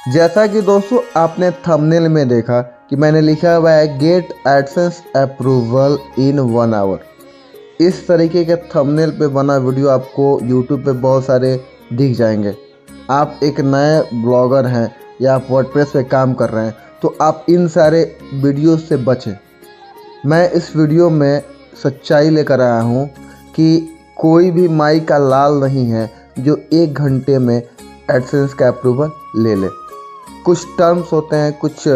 जैसा कि दोस्तों आपने थंबनेल में देखा कि मैंने लिखा हुआ है get AdSense approval in 1 hour. इस तरीके के थंबनेल पे बना वीडियो आपको यूट्यूब पे बहुत सारे दिख जाएंगे। आप एक नए ब्लॉगर हैं या आप वर्डप्रेस पे काम कर रहे हैं तो आप इन सारे वीडियो से बचें। मैं इस वीडियो में सच्चाई लेकर आया हूँ कि कोई भी माई का लाल नहीं है जो 1 घंटे में एडसेंस का अप्रूवल ले ले। कुछ टर्म्स होते हैं, कुछ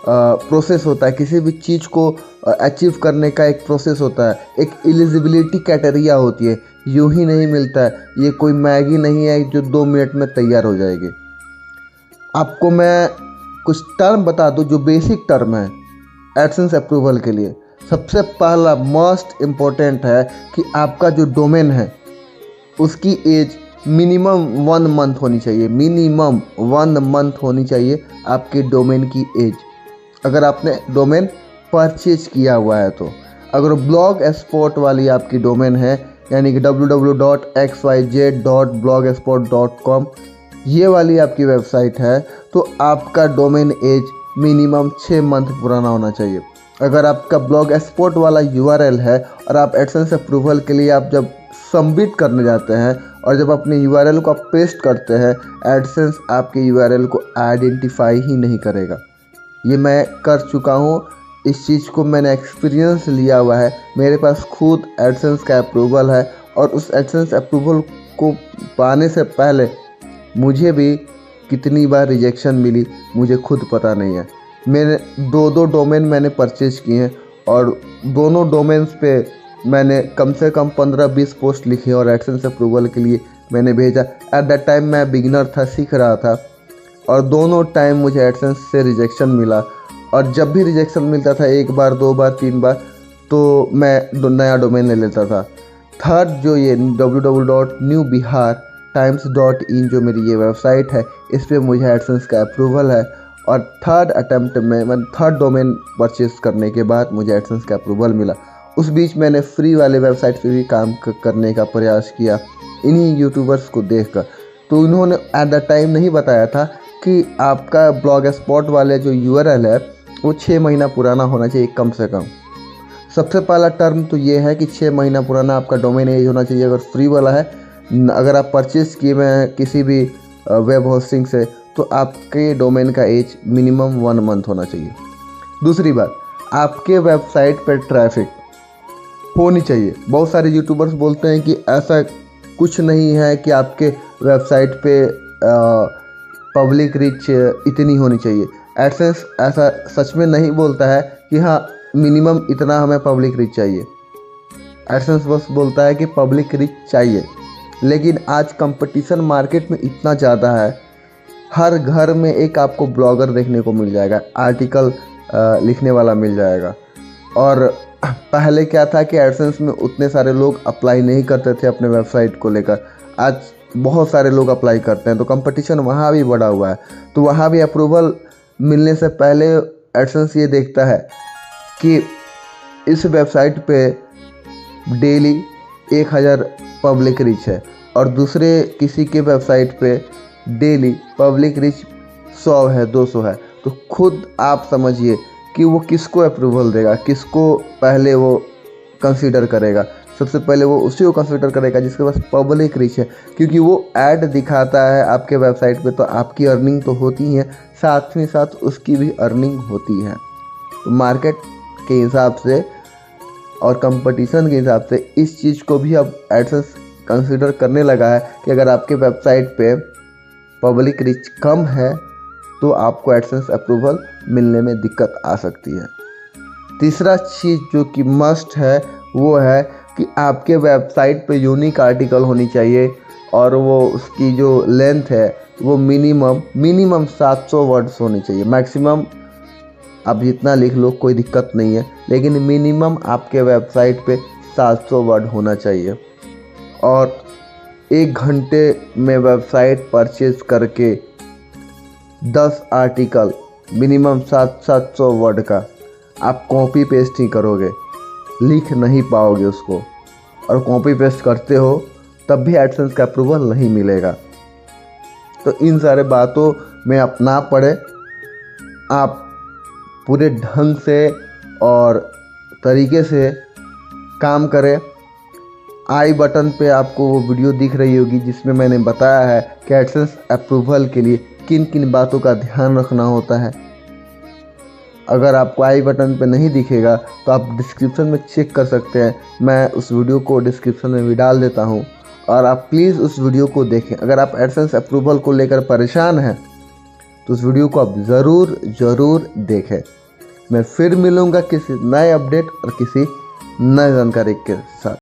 प्रोसेस होता है, किसी भी चीज़ को अचीव करने का एक प्रोसेस होता है, एक एलिजिबिलिटी क्राइटेरिया होती है। यूं ही नहीं मिलता है, ये कोई मैगी नहीं है जो 2 मिनट में तैयार हो जाएगी। आपको मैं कुछ टर्म बता दूं जो बेसिक टर्म है एडसेंस अप्रूवल के लिए। सबसे पहला मोस्ट इम्पोर्टेंट है कि आपका जो डोमेन है उसकी एज मिनिमम 1 मंथ होनी चाहिए। मिनिमम 1 मंथ होनी चाहिए आपके डोमेन की एज, अगर आपने डोमेन परचेज किया हुआ है तो। अगर ब्लॉग स्पॉट वाली आपकी डोमेन है यानी कि www.xyz.blogspot.com ये वाली आपकी वेबसाइट है तो आपका डोमेन एज मिनिमम 6 मंथ पुराना होना चाहिए। अगर आपका ब्लॉग स्पॉट वाला यूआरएल है और आप एडसेंस अप्रूवल के लिए आप जब सबमिट करने जाते हैं और जब अपने यूआरएल को आप पेस्ट करते हैं, एडसेंस आपके यूआरएल को आइडेंटिफाई ही नहीं करेगा। ये मैं कर चुका हूँ, इस चीज़ को मैंने एक्सपीरियंस लिया हुआ है। मेरे पास खुद एडसेंस का अप्रूवल है और उस एडसेंस अप्रूवल को पाने से पहले मुझे भी कितनी बार रिजेक्शन मिली मुझे खुद पता नहीं है। मैंने 2 डोमेन मैंने परचेज किए हैं और दोनों डोमेन्स पे मैंने कम से कम 15-20 पोस्ट लिखे और एडसेंस अप्रूवल के लिए मैंने भेजा। एट दैट टाइम मैं बिगिनर था, सीख रहा था और दोनों टाइम मुझे एडसेंस से रिजेक्शन मिला। और जब भी रिजेक्शन मिलता था 1 बार 2 बार 3 बार तो मैं नया डोमेन ले लेता था। थर्ड जो ये www.newbihartimes.in जो मेरी ये वेबसाइट है इस पर मुझे एडसेंस का अप्रूवल है और थर्ड अटैम्प्ट में मैं थर्ड डोमेन परचेज करने के बाद मुझे एडसेंस का अप्रूवल मिला। उस बीच मैंने फ्री वाले वेबसाइट पे भी काम करने का प्रयास किया इन्हीं यूट्यूबर्स को देखकर। तो उन्होंने एट द टाइम नहीं बताया था कि आपका ब्लॉग स्पॉट वाले जो यूआरएल है वो 6 महीना पुराना होना चाहिए कम से कम। सबसे पहला टर्म तो ये है कि 6 महीना पुराना आपका डोमेन एज होना चाहिए अगर फ्री वाला है। अगर आप परचेज किए हुए हैं किसी भी वेब होस्टिंग से तो आपके डोमेन का एज मिनिमम 1 मंथ होना चाहिए। दूसरी बात, आपके वेबसाइट पर ट्रैफिक होनी चाहिए। बहुत सारे यूट्यूबर्स बोलते हैं कि ऐसा कुछ नहीं है कि आपके वेबसाइट पे पब्लिक रीच इतनी होनी चाहिए। एडसेंस ऐसा सच में नहीं बोलता है कि हाँ मिनिमम इतना हमें पब्लिक रीच चाहिए। एडसेंस बस बोलता है कि पब्लिक रीच चाहिए। लेकिन आज कंपटीशन मार्केट में इतना ज़्यादा है, हर घर में एक आपको ब्लॉगर देखने को मिल जाएगा, आर्टिकल लिखने वाला मिल जाएगा। और पहले क्या था कि एडसेंस में उतने सारे लोग अप्लाई नहीं करते थे अपने वेबसाइट को लेकर, आज बहुत सारे लोग अप्लाई करते हैं तो कंपटीशन वहाँ भी बढ़ा हुआ है। तो वहाँ भी अप्रूवल मिलने से पहले एडसेंस ये देखता है कि इस वेबसाइट पे डेली 1000 पब्लिक रीच है और दूसरे किसी के वेबसाइट पे डेली पब्लिक रीच 100 है 200 है। तो खुद आप समझिए कि वो किसको अप्रूवल देगा, किसको पहले वो कंसीडर करेगा। सबसे पहले वो उसी को कंसीडर करेगा जिसके पास पब्लिक रीच है, क्योंकि वो ऐड दिखाता है आपके वेबसाइट पे तो आपकी अर्निंग तो होती ही है, साथ ही साथ उसकी भी अर्निंग होती है। तो मार्केट के हिसाब से और कंपटीशन के हिसाब से इस चीज़ को भी अब एडसेंस कंसीडर करने लगा है कि अगर आपके वेबसाइट पे पब्लिक रीच कम है तो आपको एडसेंस अप्रूवल मिलने में दिक्कत आ सकती है। तीसरा चीज़ जो कि मस्ट है वो है कि आपके वेबसाइट पे यूनिक आर्टिकल होनी चाहिए और वो उसकी जो लेंथ है वो मिनिमम 700 वर्ड्स होनी चाहिए। मैक्सिमम आप जितना लिख लो कोई दिक्कत नहीं है, लेकिन मिनिमम आपके वेबसाइट पे 700 वर्ड होना चाहिए। और 1 घंटे में वेबसाइट परचेज करके 10 आर्टिकल मिनिमम 700 वर्ड का आप कॉपी पेस्ट ही करोगे, लिख नहीं पाओगे उसको, और कॉपी पेस्ट करते हो तब भी एडसेंस का अप्रूवल नहीं मिलेगा। तो इन सारे बातों में अपना पड़े, आप पूरे ढंग से और तरीके से काम करें। आई बटन पे आपको वो वीडियो दिख रही होगी जिसमें मैंने बताया है कि एडसेंस अप्रूवल के लिए किन किन बातों का ध्यान रखना होता है। अगर आपको आई बटन पे नहीं दिखेगा तो आप डिस्क्रिप्शन में चेक कर सकते हैं, मैं उस वीडियो को डिस्क्रिप्शन में भी डाल देता हूँ और आप प्लीज़ उस वीडियो को देखें। अगर आप एडसेंस अप्रूवल को लेकर परेशान हैं तो उस वीडियो को आप ज़रूर देखें। मैं फिर मिलूँगा किसी नए अपडेट और किसी नए जानकारी के साथ।